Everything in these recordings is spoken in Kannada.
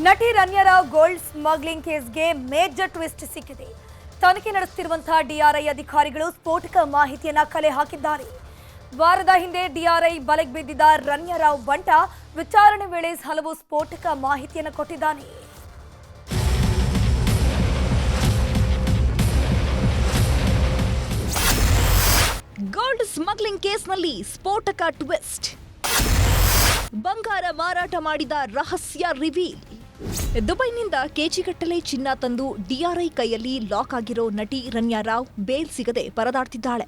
ನಟಿ Ranya Rao gold smuggling ಕೇಸ್ಗೆ major twist ಸಿಕ್ಕಿದೆ. ತನಿಖೆ ನಡೆಸುತ್ತಿರುವಂತಹ ಡಿಆರ್ಐ ಅಧಿಕಾರಿಗಳು ಸ್ಫೋಟಕ ಮಾಹಿತಿಯನ್ನ ಕಲೆ ಹಾಕಿದ್ದಾರೆ. ವಾರದ ಹಿಂದೆ ಡಿಆರ್ಐ ಬಲೆಗೆ ಬಿದ್ದಿದ್ದ ರನ್ಯಾರಾವ್ ಬಂಟ ವಿಚಾರಣೆ ವೇಳೆ ಹಲವು ಸ್ಫೋಟಕ ಮಾಹಿತಿಯನ್ನು ಕೊಟ್ಟಿದ್ದಾನೆ. ಗೋಲ್ಡ್ ಸ್ಮಗ್ಲಿಂಗ್ ಕೇಸ್ನಲ್ಲಿ ಸ್ಫೋಟಕ ಟ್ವಿಸ್ಟ್. ಬಂಗಾರ ಮಾರಾಟ ಮಾಡಿದ ರಹಸ್ಯ ರಿವೀಲ್. ದುಬೈನಿಂದ ಕೆಜಿಗಟ್ಟಲೆ ಚಿನ್ನ ತಂದು ಡಿಆರ್ಐ ಕೈಯಲ್ಲಿ ಲಾಕ್ ಆಗಿರೋ ನಟಿ ರನ್ಯಾರಾವ್ ಬೇಲ್ ಸಿಗದೆ ಪರದಾಡ್ತಿದ್ದಾಳೆ.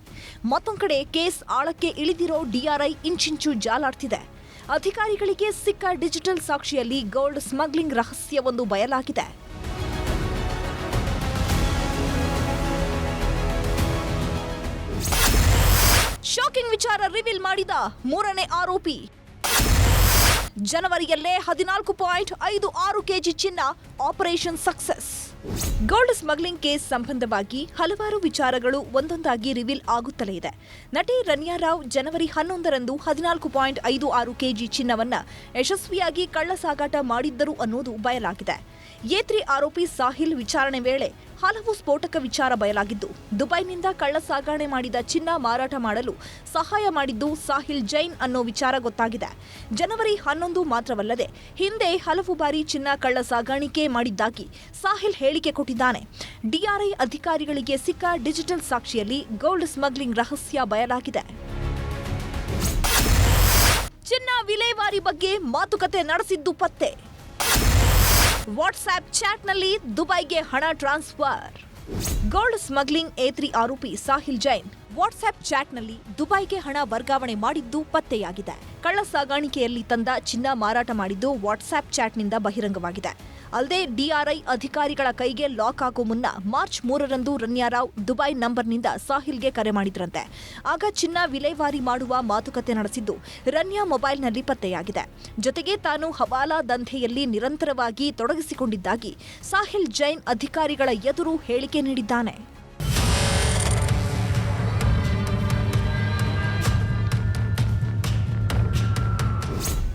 ಮತ್ತೊಂದು ಕಡೆ ಕೇಸ್ ಆಳಕ್ಕೆ ಇಳಿದಿರೋ ಡಿಆರ್ಐ ಇಂಚಿಂಚು ಜಾಲಾಡ್ತಿದೆ. ಅಧಿಕಾರಿಗಳಿಗೆ ಸಿಕ್ಕ ಡಿಜಿಟಲ್ ಸಾಕ್ಷಿಯಲ್ಲಿ ಗೋಲ್ಡ್ ಸ್ಮಗ್ಲಿಂಗ್ ರಹಸ್ಯವೊಂದು ಬಯಲಾಗಿದೆ. ಶಾಕಿಂಗ್ ವಿಚಾರ ರಿವೀಲ್ ಮಾಡಿದ ಮೂರನೇ ಆರೋಪಿ. ಜನವರಿಯಲ್ಲೇ 14.56 ಕೆಜಿ ಚಿನ್ನ, operation success. Gold smuggling case ಸಂಬಂಧವಾಗಿ ಹಲವಾರು ವಿಚಾರಗಳು ಒಂದೊಂದಾಗಿ ರಿವೀಲ್ ಆಗುತ್ತಲೇ ಇದೆ. ನಟಿ ರನ್ಯಾರಾವ್ ಜನವರಿ 11ರಂದು 14.56 ಕೆಜಿ ಚಿನ್ನವನ್ನ ಯಶಸ್ವಿಯಾಗಿ ಕಳ್ಳ ಸಾಗಾಟ ಮಾಡಿದ್ದರು ಅನ್ನೋದು ಬಯಲಾಗಿದೆ. ಏತ್ರಿ ಆರೋಪಿ ಸಾಹಿಲ್ ವಿಚಾರಣೆ ವೇಳೆ ಹಲವು ಸ್ಫೋಟಕ ವಿಚಾರ ಬಯಲಾಗಿದ್ದು, ದುಬೈನಿಂದ ಕಳ್ಳ ಸಾಗಣೆ ಮಾಡಿದ ಚಿನ್ನ ಮಾರಾಟ ಮಾಡಲು ಸಹಾಯ ಮಾಡಿದ್ದು ಸಾಹಿಲ್ ಜೈನ್ ಅನ್ನೋ ವಿಚಾರ ಗೊತ್ತಾಗಿದೆ. ಜನವರಿ 11 ಮಾತ್ರವಲ್ಲದೆ ಹಿಂದೆ ಹಲವು ಬಾರಿ ಚಿನ್ನ ಕಳ್ಳ ಸಾಗಾಣಿಕೆ ಮಾಡಿದ್ದಾಗಿ ಸಾಹಿಲ್ ಹೇಳಿಕೆ ಕೊಟ್ಟಿದ್ದಾನೆ. ಡಿಆರ್ಐ ಅಧಿಕಾರಿಗಳಿಗೆ ಸಿಕ್ಕ ಡಿಜಿಟಲ್ ಸಾಕ್ಷಿಯಲ್ಲಿ ಗೋಲ್ಡ್ ಸ್ಮಗ್ಲಿಂಗ್ ರಹಸ್ಯ ಬಯಲಾಗಿದೆ. ಚಿನ್ನ ವಿಲೇವಾರಿ ಬಗ್ಗೆ ಮಾತುಕತೆ ನಡೆಸಿದ್ದು ಪತ್ತೆ. ವಾಟ್ಸ್ಆಪ್ ಚಾಟ್ನಲ್ಲಿ ದುಬೈಗೆ ಹಣ ಟ್ರಾನ್ಸ್ಫರ್. ಗೋಲ್ಡ್ ಸ್ಮಗ್ಲಿಂಗ್ ಏತ್ರಿ ಆರೋಪಿ ಸಾಹಿಲ್ ಜೈನ್ ವಾಟ್ಸ್ಆಪ್ ಚಾಟ್ನಲ್ಲಿ ದುಬೈಗೆ ಹಣ ವರ್ಗಾವಣೆ ಮಾಡಿದ್ದು ಪತ್ತೆಯಾಗಿದೆ. ಕಳ್ಳ ಸಾಗಾಣಿಕೆಯಲ್ಲಿ ತಂದ ಚಿನ್ನ ಮಾರಾಟ ಮಾಡಿದ್ದು ವಾಟ್ಸ್ಆಪ್ ಚಾಟ್ನಿಂದ ಬಹಿರಂಗವಾಗಿದೆ. ಅಲ್ಲದೆ ಡಿಆರ್ಐ ಅಧಿಕಾರಿಗಳ ಕೈಗೆ ಲಾಕ್ ಆಗೋ ಮುನ್ನ ಮಾರ್ಚ್ 3ರಂದು ರನ್ಯಾರಾವ್ ದುಬೈ ನಂಬರ್ನಿಂದ ಸಾಹಿಲ್ಗೆ ಕರೆ ಮಾಡಿದ್ರಂತೆ. ಆಗ ಚಿನ್ನ ವಿಲೇವಾರಿ ಮಾಡುವ ಮಾತುಕತೆ ನಡೆಸಿದ್ದು ರನ್ಯಾ ಮೊಬೈಲ್ನಲ್ಲಿ ಪತ್ತೆಯಾಗಿದೆ. ಜೊತೆಗೆ ತಾನು ಹವಾಲಾ ದಂಧೆಯಲ್ಲಿ ನಿರಂತರವಾಗಿ ತೊಡಗಿಸಿಕೊಂಡಿದ್ದಾಗಿ ಸಾಹಿಲ್ ಜೈನ್ ಅಧಿಕಾರಿಗಳ ಎದುರು ಹೇಳಿಕೆ ನೀಡಿದ್ದಾನೆ.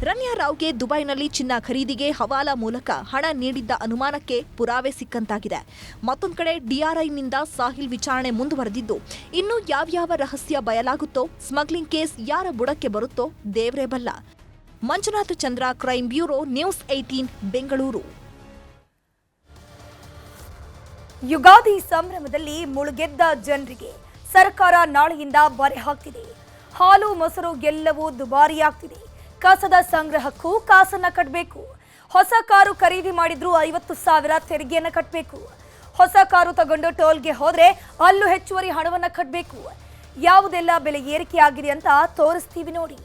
ರನ್ಯಾರಾವ್ಗೆ ದುಬೈನಲ್ಲಿ ಚಿನ್ನ ಖರೀದಿಗೆ ಹವಾಲಾ ಮೂಲಕ ಹಣ ನೀಡಿದ್ದ ಅನುಮಾನಕ್ಕೆ ಪುರಾವೆ ಸಿಕ್ಕಂತಾಗಿದೆ. ಮತ್ತೊಂದು ಕಡೆ ಡಿಆರ್ಐನಿಂದ ಸಾಹಿಲ್ ವಿಚಾರಣೆ ಮುಂದುವರೆದಿದ್ದು, ಇನ್ನು ಯಾವ್ಯಾವ ರಹಸ್ಯ ಬಯಲಾಗುತ್ತೋ, ಸ್ಮಗ್ಲಿಂಗ್ ಕೇಸ್ ಯಾರ ಬುಡಕ್ಕೆ ಬರುತ್ತೋ ದೇವ್ರೇ ಬಲ್ಲ. Manjunatha Chandra, crime bureau, news 18, Bengaluru. Ugadi ಸಂಭ್ರಮದಲ್ಲಿ ಮುಳುಗೆದ್ದ ಜನರಿಗೆ ಸರ್ಕಾರ ನಾಳೆಯಿಂದ ಬರೆ ಹಾಕ್ತಿದೆ. ಹಾಲು ಮೊಸರು ಎಲ್ಲವೂ ದುಬಾರಿಯಾಗ್ತಿದೆ. ಕಸದ ಸಂಗ್ರಹಕ್ಕೂ ಕಾಸನ್ನ ಕಟ್ಟಬೇಕು. ಹೊಸ ಕಾರು ಖರೀದಿ ಮಾಡಿದ್ರೂ 50,000 ತೆರಿಗೆಯನ್ನ ಕಟ್ಟಬೇಕು. ಹೊಸ ಕಾರು ತಗೊಂಡು ಟೋಲ್ಗೆ ಹೋದ್ರೆ ಅಲ್ಲೂ ಹೆಚ್ಚುವರಿ ಹಣವನ್ನ ಕಟ್ಟಬೇಕು. ಯಾವುದೆಲ್ಲ ಬೆಲೆ ಏರಿಕೆ ಆಗಿದೆ ಅಂತ ತೋರಿಸ್ತೀವಿ ನೋಡಿ.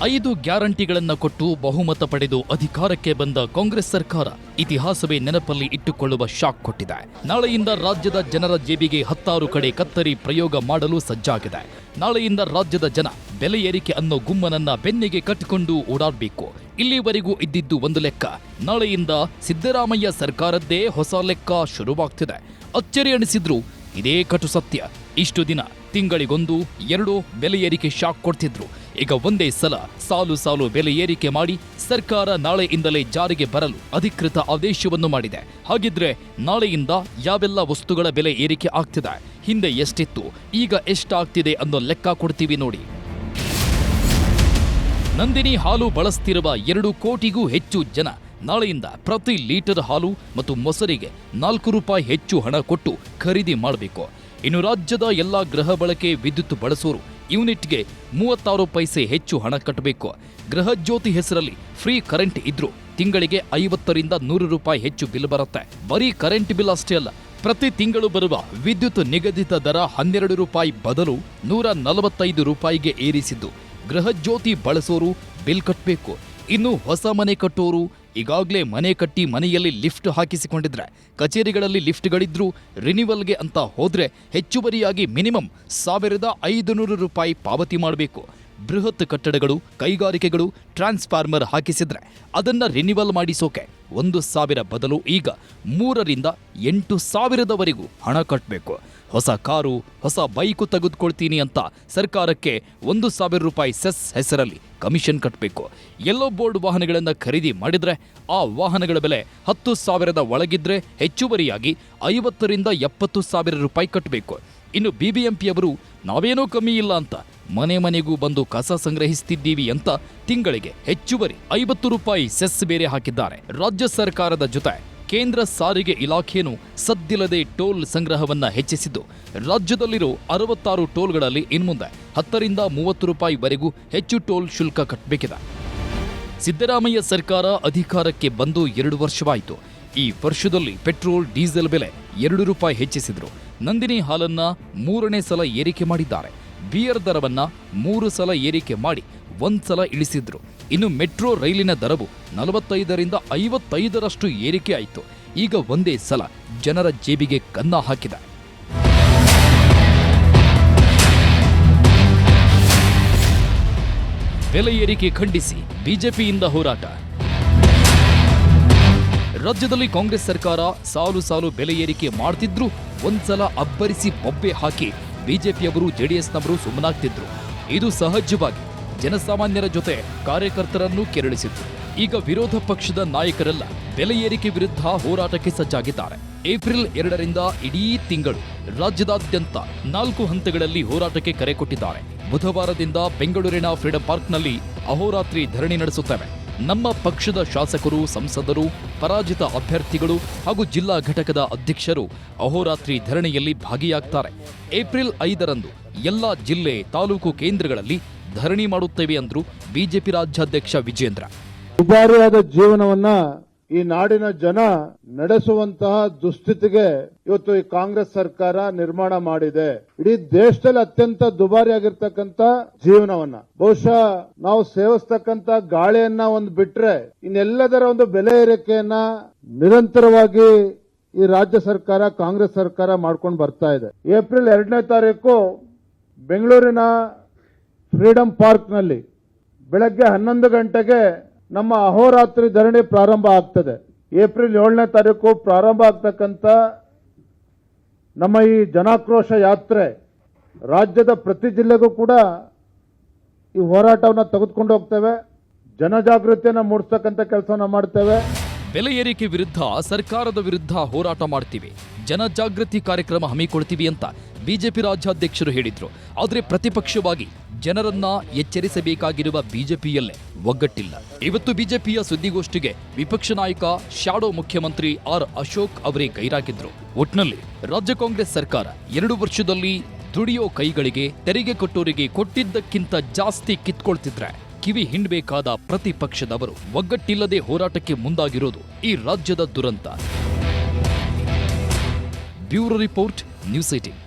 5 ಗ್ಯಾರಂಟಿಗಳನ್ನು ಕೊಟ್ಟು ಬಹುಮತ ಪಡೆದು ಅಧಿಕಾರಕ್ಕೆ ಬಂದ ಕಾಂಗ್ರೆಸ್ ಸರ್ಕಾರ ಇತಿಹಾಸವೇ ನೆನಪಲ್ಲಿ ಇಟ್ಟುಕೊಳ್ಳುವ ಶಾಕ್ ಕೊಟ್ಟಿದೆ. ನಾಳೆಯಿಂದ ರಾಜ್ಯದ ಜನರ ಜೇಬಿಗೆ 10 ಕಡೆ ಕತ್ತರಿ ಪ್ರಯೋಗ ಮಾಡಲು ಸಜ್ಜಾಗಿದೆ. ನಾಳೆಯಿಂದ ರಾಜ್ಯದ ಜನ ಬೆಲೆ ಏರಿಕೆ ಅನ್ನೋ ಗುಮ್ಮನನ್ನ ಬೆನ್ನಿಗೆ ಕಟ್ಟಿಕೊಂಡು ಓಡಾಡಬೇಕು. ಇಲ್ಲಿವರೆಗೂ ಇದ್ದಿದ್ದು ಒಂದು ಲೆಕ್ಕ, ನಾಳೆಯಿಂದ ಸಿದ್ದರಾಮಯ್ಯ ಸರ್ಕಾರದ್ದೇ ಹೊಸ ಲೆಕ್ಕ ಶುರುವಾಗ್ತಿದೆ. ಅಚ್ಚರಿ ಎಣಿಸಿದ್ರು ಇದೇ ಕಟು ಸತ್ಯ. ಇಷ್ಟು ದಿನ ತಿಂಗಳಿಗೊಂದು 2 ಬೆಲೆ ಏರಿಕೆ ಶಾಕ್ ಕೊಡ್ತಿದ್ರು. ಈಗ ಒಂದೇ ಸಲ ಸಾಲು ಸಾಲು ಬೆಲೆ ಏರಿಕೆ ಮಾಡಿ ಸರ್ಕಾರ ನಾಳೆಯಿಂದಲೇ ಜಾರಿಗೆ ಬರಲು ಅಧಿಕೃತ ಆದೇಶವನ್ನು ಮಾಡಿದೆ. ಹಾಗಿದ್ರೆ ನಾಳೆಯಿಂದ ಯಾವೆಲ್ಲ ವಸ್ತುಗಳ ಬೆಲೆ ಏರಿಕೆ ಆಗ್ತಿದೆ, ಹಿಂದೆ ಎಷ್ಟಿತ್ತು, ಈಗ ಎಷ್ಟಾಗ್ತಿದೆ ಅನ್ನೋ ಲೆಕ್ಕ ಕೊಡ್ತೀವಿ ನೋಡಿ. ನಂದಿನಿ ಹಾಲು ಬಳಸ್ತಿರುವ 2 ಕೋಟಿಗೂ ಹೆಚ್ಚು ಜನ ನಾಳೆಯಿಂದ ಪ್ರತಿ ಲೀಟರ್ ಹಾಲು ಮತ್ತು ಮೊಸರಿಗೆ 4 ರೂಪಾಯಿ ಹೆಚ್ಚು ಹಣ ಕೊಟ್ಟು ಖರೀದಿ ಮಾಡಬೇಕು. ಇನ್ನು ರಾಜ್ಯದ ಎಲ್ಲಾ ಗೃಹ ಬಳಕೆ ವಿದ್ಯುತ್ ಬಳಸೋರು ಯೂನಿಟ್ಗೆ 36 ಪೈಸೆ ಹೆಚ್ಚು ಹಣ ಕಟ್ಟಬೇಕು. ಗೃಹ ಜ್ಯೋತಿ ಹೆಸರಲ್ಲಿ ಫ್ರೀ ಕರೆಂಟ್ ಇದ್ರೂ ತಿಂಗಳಿಗೆ 50ರಿಂದ 100 ರೂಪಾಯಿ ಹೆಚ್ಚು ಬಿಲ್ ಬರುತ್ತೆ. ಬರೀ ಕರೆಂಟ್ ಬಿಲ್ ಅಷ್ಟೇ ಅಲ್ಲ, ಪ್ರತಿ ತಿಂಗಳು ಬರುವ ವಿದ್ಯುತ್ ನಿಗದಿತ ದರ 12 ರೂಪಾಯಿ ಬದಲು 145 ರೂಪಾಯಿಗೆ ಏರಿಸಿದ್ದು ಗೃಹ ಜ್ಯೋತಿ ಬಳಸೋರು ಬಿಲ್ ಕಟ್ಟಬೇಕು. ಇನ್ನು ಹೊಸ ಮನೆ ಕಟ್ಟೋರು ಈಗಾಗಲೇ ಮನೆ ಕಟ್ಟಿ ಮನೆಯಲ್ಲಿ ಲಿಫ್ಟ್ ಹಾಕಿಸಿಕೊಂಡಿದ್ರೆ, ಕಚೇರಿಗಳಲ್ಲಿ ಲಿಫ್ಟ್ಗಳಿದ್ರೂ ರಿನಿವಲ್ಗೆ ಅಂತ ಹೋದ್ರೆ ಹೆಚ್ಚುವರಿಯಾಗಿ ಮಿನಿಮಮ್ 1500 ರೂಪಾಯಿ ಪಾವತಿ ಮಾಡಬೇಕು. ಬೃಹತ್ ಕಟ್ಟಡಗಳು, ಕೈಗಾರಿಕೆಗಳು ಟ್ರಾನ್ಸ್ಫಾರ್ಮರ್ ಹಾಕಿಸಿದ್ರೆ ಅದನ್ನ ರಿನಿವಲ್ ಮಾಡಿಸೋಕೆ 1,000 ಬದಲು ಈಗ 3ರಿಂದ 8,000ವರೆಗೂ ಹಣ ಕಟ್ಟಬೇಕು. ಹೊಸ ಕಾರು ಹೊಸ ಬೈಕು ತೆಗೆದುಕೊಳ್ತೀನಿ ಅಂತ ಸರ್ಕಾರಕ್ಕೆ 1,000 ರೂಪಾಯಿ ಸೆಸ್ ಹೆಸರಲ್ಲಿ ಕಮಿಷನ್ ಕಟ್ಟಬೇಕು. ಯೆಲ್ಲೋ ಬೋರ್ಡ್ ವಾಹನಗಳನ್ನು ಖರೀದಿ ಮಾಡಿದ್ರೆ ಆ ವಾಹನಗಳ ಬೆಲೆ 10,000 ಒಳಗಿದ್ರೆ ಹೆಚ್ಚುವರಿಯಾಗಿ 50,000 ರಿಂದ 70,000 ರೂಪಾಯಿ ಕಟ್ಟಬೇಕು. ಇನ್ನು ಬಿಬಿಎಂಪಿಯವರು ನಾವೇನೂ ಕಮ್ಮಿ ಇಲ್ಲ ಅಂತ ಮನೆ ಮನೆಗೂ ಬಂದು ಕಸ ಸಂಗ್ರಹಿಸ್ತಿದ್ದೀವಿ ಅಂತ ತಿಂಗಳಿಗೆ ಹೆಚ್ಚುವರಿ 50 ರೂಪಾಯಿ ಸೆಸ್ ಬೇರೆ ಹಾಕಿದ್ದಾರೆ. ರಾಜ್ಯ ಸರ್ಕಾರದ ಜೊತೆ ಕೇಂದ್ರ ಸಾರಿಗೆ ಇಲಾಖೆಯನ್ನು ಸದ್ದಿಲ್ಲದೆ ಟೋಲ್ ಸಂಗ್ರಹವನ್ನ ಹೆಚ್ಚಿಸಿದ್ದು, ರಾಜ್ಯದಲ್ಲಿರೋ 66 ಟೋಲ್ಗಳಲ್ಲಿ ಇನ್ಮುಂದೆ 10 ರಿಂದ 30 ರೂಪಾಯಿವರೆಗೂ ಹೆಚ್ಚು ಟೋಲ್ ಶುಲ್ಕ ಕಟ್ಟಬೇಕಿದೆ. ಸಿದ್ದರಾಮಯ್ಯ ಸರ್ಕಾರ ಅಧಿಕಾರಕ್ಕೆ ಬಂದು 2 ವರ್ಷವಾಯಿತು. ಈ ವರ್ಷದಲ್ಲಿ ಪೆಟ್ರೋಲ್ ಡೀಸೆಲ್ ಬೆಲೆ 2 ರೂಪಾಯಿ ಹೆಚ್ಚಿಸಿದ್ರು. ನಂದಿನಿ ಹಾಲನ್ನ 3ನೇ ಸಲ ಏರಿಕೆ ಮಾಡಿದ್ದಾರೆ. ಬಿಯರ್ ದರವನ್ನ 3 ಸಲ ಏರಿಕೆ ಮಾಡಿ 1 ಸಲ ಇಳಿಸಿದ್ರು. ಇನ್ನು ಮೆಟ್ರೋ ರೈಲಿನ ದರವು 45 ರಿಂದ 55ರಷ್ಟು ಏರಿಕೆ ಆಯಿತು. ಈಗ ಒಂದೇ ಸಲ ಜನರ ಜೇಬಿಗೆ ಕನ್ನ ಹಾಕಿದೆ. ಬೆಲೆ ಏರಿಕೆ ಖಂಡಿಸಿ ಬಿಜೆಪಿಯಿಂದ ಹೋರಾಟ. ರಾಜ್ಯದಲ್ಲಿ ಕಾಂಗ್ರೆಸ್ ಸರ್ಕಾರ ಸಾಲು ಸಾಲು ಬೆಲೆ ಏರಿಕೆ ಮಾಡ್ತಿದ್ರು ಒಂದ್ಸಲ ಅಬ್ಬರಿಸಿ ಬೊಬ್ಬೆ ಹಾಕಿ ಬಿಜೆಪಿಯವರು ಜೆಡಿಎಸ್ನವರು ಸುಮ್ಮನಾಗ್ತಿದ್ರು. ಇದು ಸಹಜವಾಗಿ ಜನಸಾಮಾನ್ಯರ ಜೊತೆ ಕಾರ್ಯಕರ್ತರನ್ನು ಕೆರಳಿಸಿತ್ತು. ಈಗ ವಿರೋಧ ಪಕ್ಷದ ನಾಯಕರೆಲ್ಲ ಬೆಲೆ ಏರಿಕೆ ವಿರುದ್ಧ ಹೋರಾಟಕ್ಕೆ ಸಜ್ಜಾಗಿದ್ದಾರೆ. ಏಪ್ರಿಲ್ 2ರಿಂದ ಇಡೀ ತಿಂಗಳು ರಾಜ್ಯದಾದ್ಯಂತ 4 ಹಂತಗಳಲ್ಲಿ ಹೋರಾಟಕ್ಕೆ ಕರೆ ಕೊಟ್ಟಿದ್ದಾರೆ. ಬುಧವಾರದಿಂದ ಬೆಂಗಳೂರಿನ ಫ್ರೀಡಂ ಪಾರ್ಕ್ನಲ್ಲಿ ಅಹೋರಾತ್ರಿ ಧರಣಿ ನಡೆಸುತ್ತವೆ. ನಮ್ಮ ಪಕ್ಷದ ಶಾಸಕರು, ಸಂಸದರು, ಪರಾಜಿತ ಅಭ್ಯರ್ಥಿಗಳು ಹಾಗೂ ಜಿಲ್ಲಾ ಘಟಕದ ಅಧ್ಯಕ್ಷರು ಅಹೋರಾತ್ರಿ ಧರಣಿಯಲ್ಲಿ ಭಾಗಿಯಾಗ್ತಾರೆ. ಏಪ್ರಿಲ್ 5ರಂದು ಎಲ್ಲ ಜಿಲ್ಲೆ, ತಾಲೂಕು ಕೇಂದ್ರಗಳಲ್ಲಿ ಧರಣಿ ಮಾಡುತ್ತೇವೆ ಅಂದ್ರು ಬಿಜೆಪಿ ರಾಜ್ಯಾಧ್ಯಕ್ಷ ವಿಜೇಂದ್ರ. ದುಬಾರಿಯಾದ ಜೀವನವನ್ನ ಈ ನಾಡಿನ ಜನ ನಡೆಸುವಂತಹ ದುಸ್ಥಿತಿಗೆ ಇವತ್ತು ಈ ಕಾಂಗ್ರೆಸ್ ಸರ್ಕಾರ ನಿರ್ಮಾಣ ಮಾಡಿದೆ. ಇಡೀ ದೇಶದಲ್ಲಿ ಅತ್ಯಂತ ದುಬಾರಿಯಾಗಿರ್ತಕ್ಕಂಥ ಜೀವನವನ್ನ ಬಹುಶಃ ನಾವು ಸೇವಿಸ್ತಕ್ಕಂಥ ಗಾಳಿಯನ್ನ ಒಂದು ಬಿಟ್ರೆ ಇನ್ನೆಲ್ಲದರ ಒಂದು ಬೆಲೆ ಏರಿಕೆಯನ್ನ ನಿರಂತರವಾಗಿ ಈ ರಾಜ್ಯ ಸರ್ಕಾರ, ಕಾಂಗ್ರೆಸ್ ಸರ್ಕಾರ ಮಾಡ್ಕೊಂಡು ಬರ್ತಾ ಇದೆ. ಏಪ್ರಿಲ್ 2ನೇ ತಾರೀಕು ಬೆಂಗಳೂರಿನ ಫ್ರೀಡಂ ಪಾರ್ಕ್ನಲ್ಲಿ ಬೆಳಗ್ಗೆ 11 ಗಂಟೆಗೆ ನಮ್ಮ ಅಹೋರಾತ್ರಿ ಧರಣಿ ಪ್ರಾರಂಭ ಆಗ್ತದೆ. ಏಪ್ರಿಲ್ 7ನೇ ತಾರೀಕು ಪ್ರಾರಂಭ ಆಗ್ತಕ್ಕಂಥ ನಮ್ಮ ಈ ಜನಾಕ್ರೋಶ ಯಾತ್ರೆ ರಾಜ್ಯದ ಪ್ರತಿ ಜಿಲ್ಲೆಗೂ ಕೂಡ ಈ ಹೋರಾಟವನ್ನು ತೆಗೆದುಕೊಂಡು ಹೋಗ್ತೇವೆ. ಜನಜಾಗೃತಿಯನ್ನು ಮೂಡಿಸ್ತಕ್ಕಂಥ ಕೆಲಸವನ್ನು ಮಾಡ್ತೇವೆ. ಬೆಲೆ ಏರಿಕೆ ವಿರುದ್ಧ ಸರ್ಕಾರದ ವಿರುದ್ಧ ಹೋರಾಟ ಮಾಡ್ತೀವಿ, ಜನಜಾಗೃತಿ ಕಾರ್ಯಕ್ರಮ ಹಮ್ಮಿಕೊಳ್ತೀವಿ ಅಂತ ಬಿಜೆಪಿ ರಾಜ್ಯಾಧ್ಯಕ್ಷರು ಹೇಳಿದ್ರು. ಆದರೆ ಪ್ರತಿಪಕ್ಷವಾಗಿ ಜನರನ್ನ ಎಚ್ಚರಿಸಬೇಕಾಗಿರುವ ಬಿಜೆಪಿಯಲ್ಲೇ ಒಗ್ಗಟ್ಟಿಲ್ಲ. ಇವತ್ತು ಬಿಜೆಪಿಯ ಸುದ್ದಿಗೋಷ್ಠಿಗೆ ವಿಪಕ್ಷ ನಾಯಕ ಶಾಡೋ ಮುಖ್ಯಮಂತ್ರಿ ಆರ್ ಅಶೋಕ್ ಅವರೇ ಗೈರಾಗಿದ್ರು. ಒಟ್ನಲ್ಲಿ ರಾಜ್ಯ ಕಾಂಗ್ರೆಸ್ ಸರ್ಕಾರ 2 ವರ್ಷದಲ್ಲಿ ದುಡಿಯೋ ಕೈಗಳಿಗೆ, ತೆರಿಗೆ ಕೊಟ್ಟೋರಿಗೆ ಕೊಟ್ಟಿದ್ದಕ್ಕಿಂತ ಜಾಸ್ತಿ ಕಿತ್ಕೊಳ್ತಿದ್ರೆ ಕಿವಿ ಹಿಂಡಬೇಕಾದ ಪ್ರತಿಪಕ್ಷದವರು ಒಗ್ಗಟ್ಟಿಲ್ಲದೆ ಹೋರಾಟಕ್ಕೆ ಮುಂದಾಗಿರೋದು ಈ ರಾಜ್ಯದ ದುರಂತ. Bureau report, news 18.